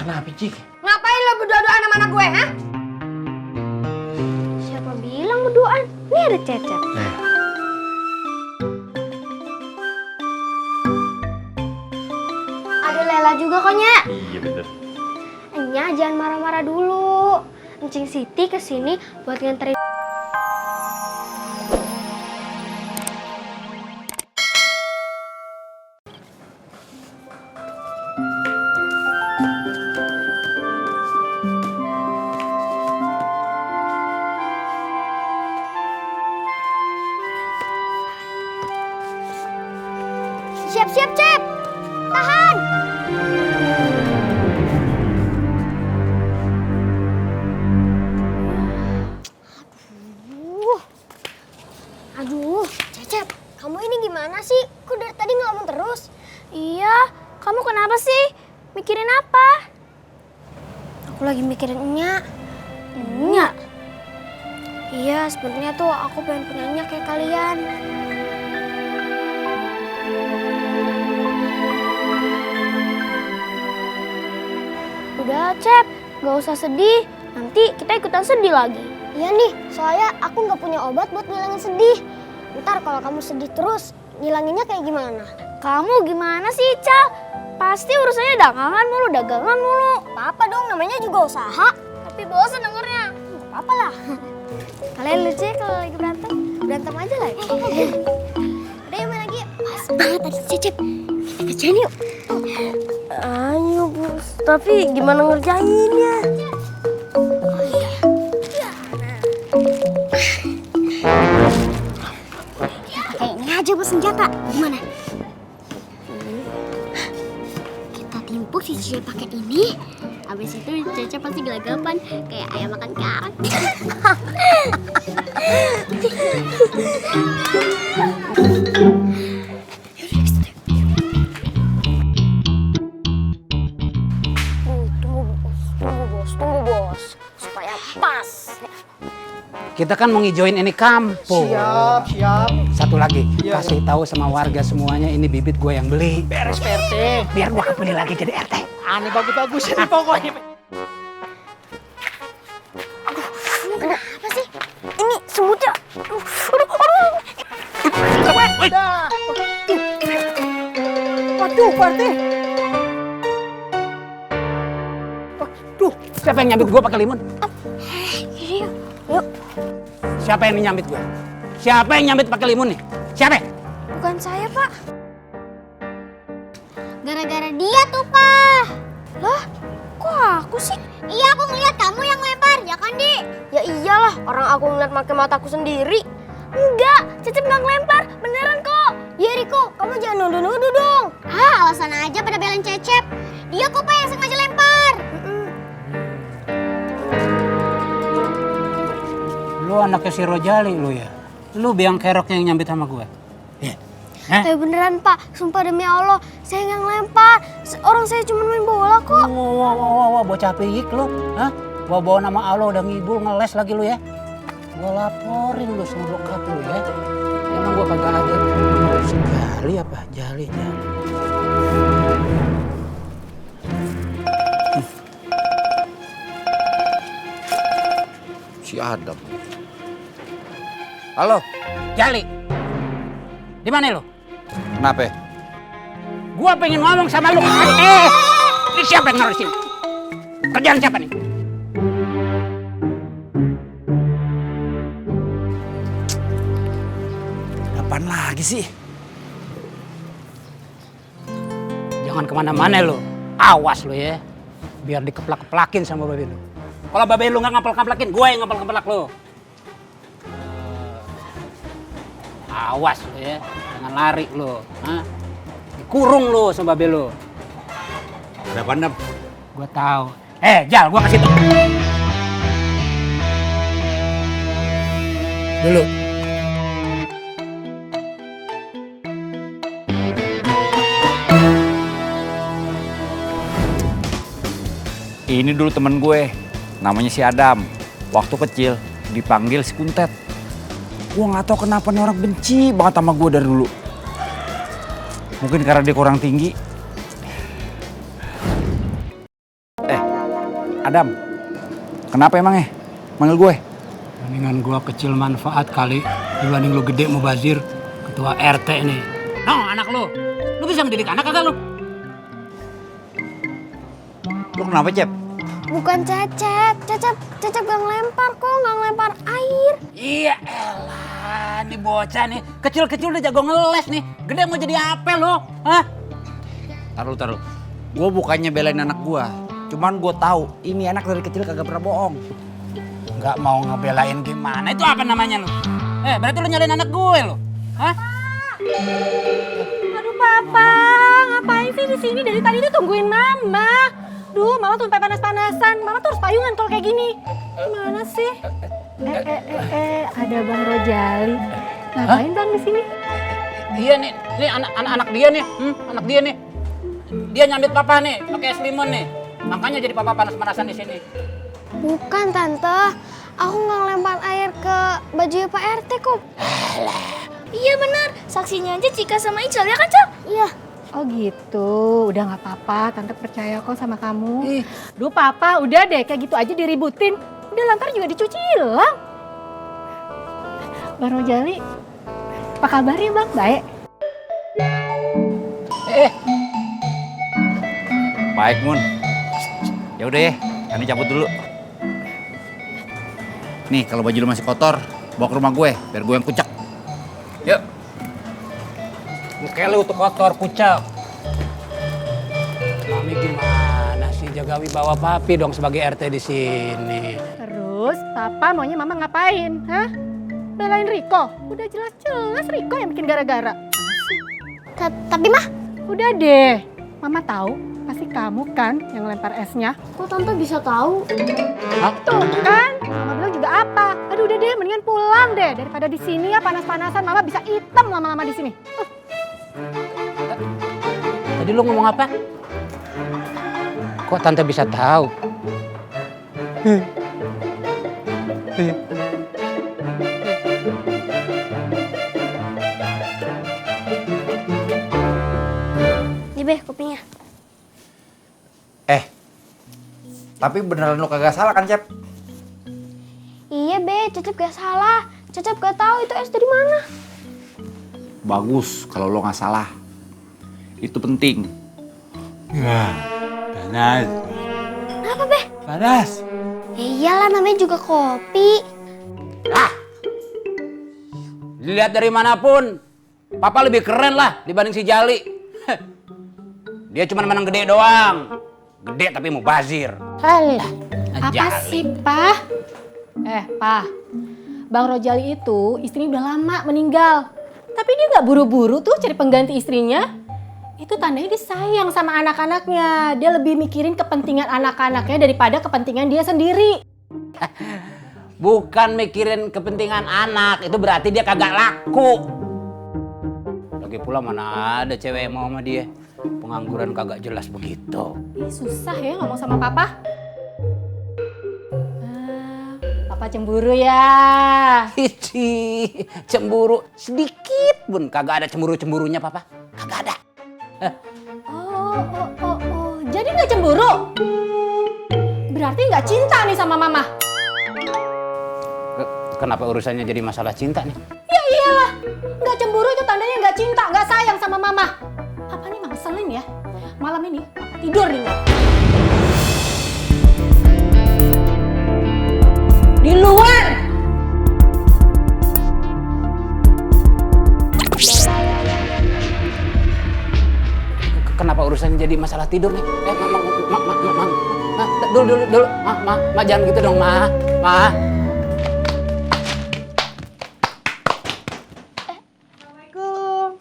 Kenapa, Cik? Ngapain lo berdua-duaan sama anak gue, ha? Siapa bilang berduaan? Ini ada Cecep. Ada Lela juga kok, Nya. Iya bener. Nya jangan marah-marah dulu. Encing Siti kesini buat nganterin. Siap-siap, Cep. Tahan. Aduh, Cecep, kamu ini gimana sih? Kok dari tadi ngelamun terus? Iya, kamu kenapa sih? Mikirin apa? Aku lagi mikirin Nya. Nya? Iya, sebenarnya tuh aku pengen punya Nya kayak kalian. Udah, Cep, gak usah sedih. Nanti kita ikutan sedih lagi. Iya nih, soalnya aku nggak punya obat buat ngilangin sedih. Ntar kalau kamu sedih terus, ngilanginnya kayak gimana? Kamu gimana sih, Cal? Pasti urusannya dagangan mulu. Apa dong, namanya juga usaha. Tapi bosan dengernya. Gak apa-apa lah. Kalian lucu ya kalau lagi berantem? Berantem aja lah. Udah yuk main lagi. Pas banget tadi Cecep. Kita kerjain yuk. Ayo, Bos. Tapi gimana ngerjainnya? Kayak ini aja, Bos, senjata. Gimana? Kita timpuk si Cecep pakai ini. Habis itu Cecep pasti gelagapan kayak ayam makan karak. Tunggu bos, supaya pas. Kita kan mau ngijoin ini kampung. Siap. Satu lagi, Iya. kasih tahu sama warga semuanya ini bibit gue yang beli. Beres PRT. Biar gue kepilih lagi jadi RT. Aneh bagus-bagus ini pokoknya. Kenapa sih? Ini semutnya. Dah. Waduh, PRT. Duh, siapa yang nyambit gue pakai limun? Yuk. Siapa yang nyambit gue? Siapa yang nyambit pakai limun nih? Siapa? Bukan saya, Pak. Gara-gara dia tuh, Pak. Lah, kok aku sih? Iya, aku ngeliat kamu yang lempar, ya kan, Di? Ya iyalah, orang aku ngeliat pakai mataku sendiri. Enggak, Cecep nggak ngelempar, beneran kok. Ya, Riko, kamu jangan nuduh-nuduh dong. Ah, alasan aja pada belain Cecep. Dia kok, Pak, yang sengaja lempar. Lu anaknya si Rojali lu ya? Lu biang kerok yang nyambit sama gue? Ya. Tapi beneran, Pak, sumpah demi Allah, saya nggak ngelempar. Orang saya cuma main bola kok. Wah, bocah piyik lu. Hah? Bawa nama Allah udah ngibul, ngeles lagi lu ya? Gua laporin lu sama bokap lu ya. Emang gua kagak ada sekali apa? Jali. Si Adam. Halo, Jali. Di mana lu? kenapa? Gua pengen ngomong sama lu. Ini siapa yang naruh sini? Kerjaan siapa nih? Apaan lagi sih? Jangan kemana-mana lu. Awas lu ya. Biar dikeplak-keplakin sama babe lu. Kalau babe lu nggak ngepel-keplakin, gue yang ngepel-keplak lu. Awas lu ya. Jangan lari lu. Hah? Dikurung lu sama babe lu. Ada pandem. Gue tahu. Jal, gue kasih tau. Dulu. Ini dulu temen gue, namanya si Adam. Waktu kecil dipanggil si Kuntet. Gue nggak tahu kenapa nih orang benci banget sama gue dari dulu. Mungkin karena dia kurang tinggi. Adam, kenapa emangnya? Manggil gue? Mendingan gua kecil manfaat kali dibanding lu gede mubazir, ketua RT nih. No, anak lu. Lu bisa mendidik anak kagak lu? Lu kenapa, Cep? Bukan Cecep. Cecep gak ngelempar kok, gak ngelempar air. Iya elah, nih bocah nih. Kecil-kecil udah jago ngeles nih. Gede mau jadi apa lu? Hah? Taruh. Gue bukannya belain anak gue. Cuman gue tahu ini anak dari kecil kagak pernah bohong. Nggak mau ngebelain gimana? Itu apa namanya lu? Berarti lu nyalain anak gue lu? Hah? Aduh papa, ngapain sih di sini? Dari tadi tuh tungguin mama. Duh, mama tuh sampai panas-panasan. Mama tuh harus payungan kalau kayak gini. Gimana sih? Ada Bang Rojali. Ngapain Bang di sini? Iya nih anak dia nih. Anak dia nih. Dia nyambit papa nih, pakai es limon nih. Makanya jadi papa panas-panasan di sini. Bukan Tante, aku nggak ngelempar air ke baju Pak RT kok. Iya benar, saksinya aja Cika sama Ical ya kan Cak? Iya. Oh gitu, udah nggak apa-apa, Tante percaya kok sama kamu. Duh papa, udah deh kayak gitu aja diributin. Udah lantar juga dicuci hilang. Bang Rojali, apa kabarnya Bang? Baik? Baik, Mun. Ya udah ya, kami cabut dulu. Nih, kalau baju lu masih kotor, bawa ke rumah gue, biar gue yang kucek. Yuk. Kayak lu tuh kotor, kucak. Mami gimana sih jaga wibawa papi dong sebagai RT di sini. Terus papa maunya mama ngapain? Hah? Belain Riko? Udah jelas-jelas Riko yang bikin gara-gara. Tapi mah, Udah deh, mama tahu pasti kamu kan yang lempar esnya. kok Tante bisa tahu? Tuh kan, mama bilang juga apa? Aduh udah deh, mendingan pulang deh daripada di sini ya panas-panasan. Mama bisa hitam lama-lama di sini. Tadi lu ngomong apa? Kok tante bisa tahu? Nih Beh, kopinya. Tapi beneran lu kagak salah kan, Cep? Iya Be, Cecep gak salah. Cecep gak tahu itu es dari mana. Bagus kalau lo nggak salah. Itu penting. Wah, panas. Kenapa Beh? Panas. Ya iyalah namanya juga kopi. Dilihat dari manapun, papa lebih keren lah dibanding si Jali. Dia cuma menang gede doang. Gede tapi mubazir. Halah, apa Jali. sih, Pak? Pak, Bang Rojali itu istrinya udah lama meninggal. Tapi dia nggak buru-buru tuh cari pengganti istrinya. Itu tandanya dia sayang sama anak-anaknya. Dia lebih mikirin kepentingan anak-anaknya daripada kepentingan dia sendiri. Bukan mikirin kepentingan anak, itu berarti dia kagak laku. Lagi pula mana ada cewek yang mau sama dia. Pengangguran kagak jelas begitu. Ih, susah ya ngomong sama papa. Papa cemburu ya. Hihi, cemburu sedikit pun kagak ada cemburu-cemburunya papa. Kagak ada. Oh. Jadi nggak cemburu? Berarti nggak cinta nih sama mama. Kenapa urusannya jadi masalah cinta nih? Ya iyalah, nggak cemburu itu tandanya nggak cinta, nggak sayang sama mama. Apa nih mama selin ya? Malam ini papa tidur di luar. Di luar! Kenapa urusannya jadi masalah tidur nih? Dulu. Ma, jangan gitu dong, Ma.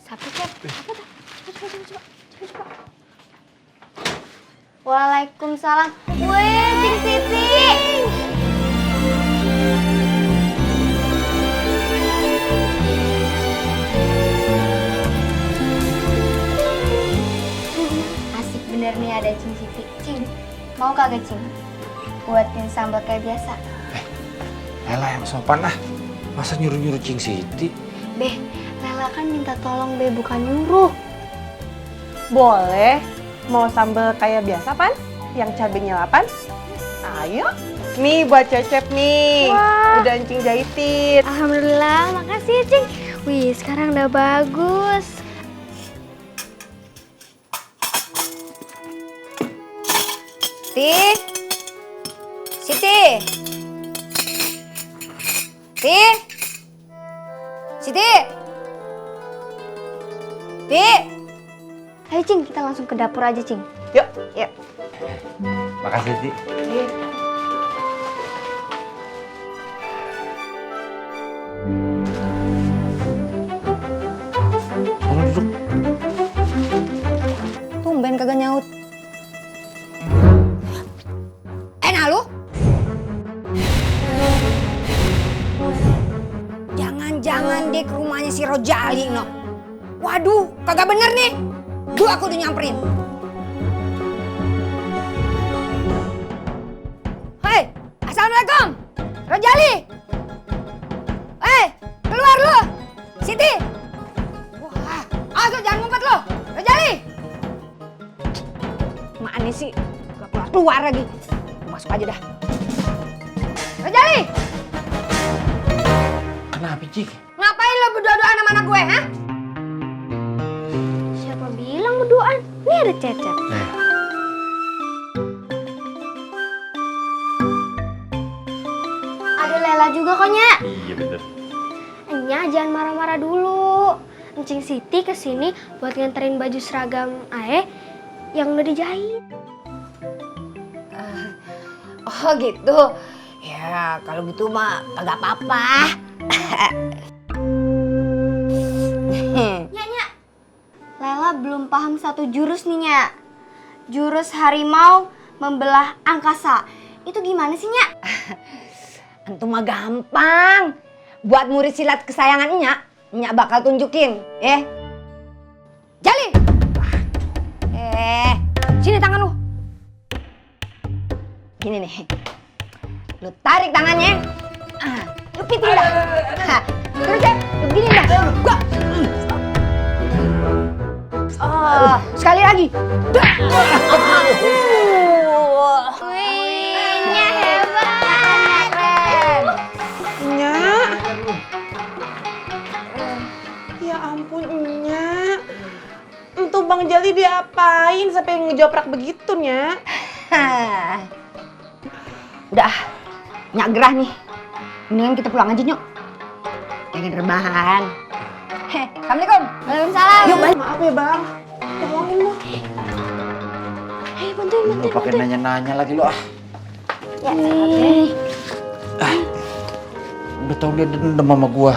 Satu Cep. Coba. Waalaikumsalam. Wih, Cing Siti. Asik bener nih ada Cing Siti. Cing, mau kagak Cing? Buatin sambal kayak biasa. Ella yang sopan ah. Masa nyuruh-nyuruh Cing Siti? Beh, Lela kan minta tolong Beh, bukan nyuruh. Boleh. Mau sambal kayak biasa, Pan? Yang cabenya 8? Ayo. Nih buat Cecep nih. Wah. Udah Encing jahitin. Alhamdulillah, makasih ya, Cing. Wih, sekarang udah bagus. Siti. Siti. Siti. Siti. Siti. Ayo, Cing, kita langsung ke dapur aja, Cing. Yuk. Yuk. Makasih, Ti. Tolong duduk. Tumben kagak nyaut. Enak lu? Jangan-jangan dia ke rumahnya si Rojali, no. Waduh, kagak bener nih. Duh, aku udah nyamperin. Hei, assalamualaikum. Rojali. Keluar lu. Siti. Wah, awas lu, jangan ngumpet lu. Rojali. Mana sih? Gak keluar lagi. Masuk aja dah. Rojali. Kenapa, Cik? Ngapain lo berdua-duaan sama anak gue, ha? Siapa bilang berduaan? Ini ada Cecep. Ada Lela juga kok, Nya. Iya, bener. Nya, jangan marah-marah dulu. Encing Siti kesini buat nganterin baju seragam Ae yang udah dijahit. Oh gitu. Ya kalau gitu mah kagak apa-apa. Nya. Lela belum paham satu jurus nih, Nya. Jurus harimau membelah angkasa. Itu gimana sih, Nya? Antum mah gampang. Buat murid silat kesayangan Nya bakal tunjukin, ya. Jali. Sini tangan lu. Gini nih. Lu tarik tangannya. Lu piting dah. Terus ya, lu gini dah. Gua. Sekali lagi. Wih, Nya hebat. Keren. Nyak. Ya ampun, Nyak. Entuh Bang Jali diapain sampai ngejoprak begitu, Nyak? Udah, Nyak gerah nih. Mendingan kita pulang aja, Nyok. Jangan rebahan. Assalamualaikum. Waalaikumsalam. Yuk, balik. Maaf ya, Bang. Tolongin lu. Ayo bantuin. Lu pakai nanya-nanya lagi lo ah. Ya, Udah tau dia dendam sama gua.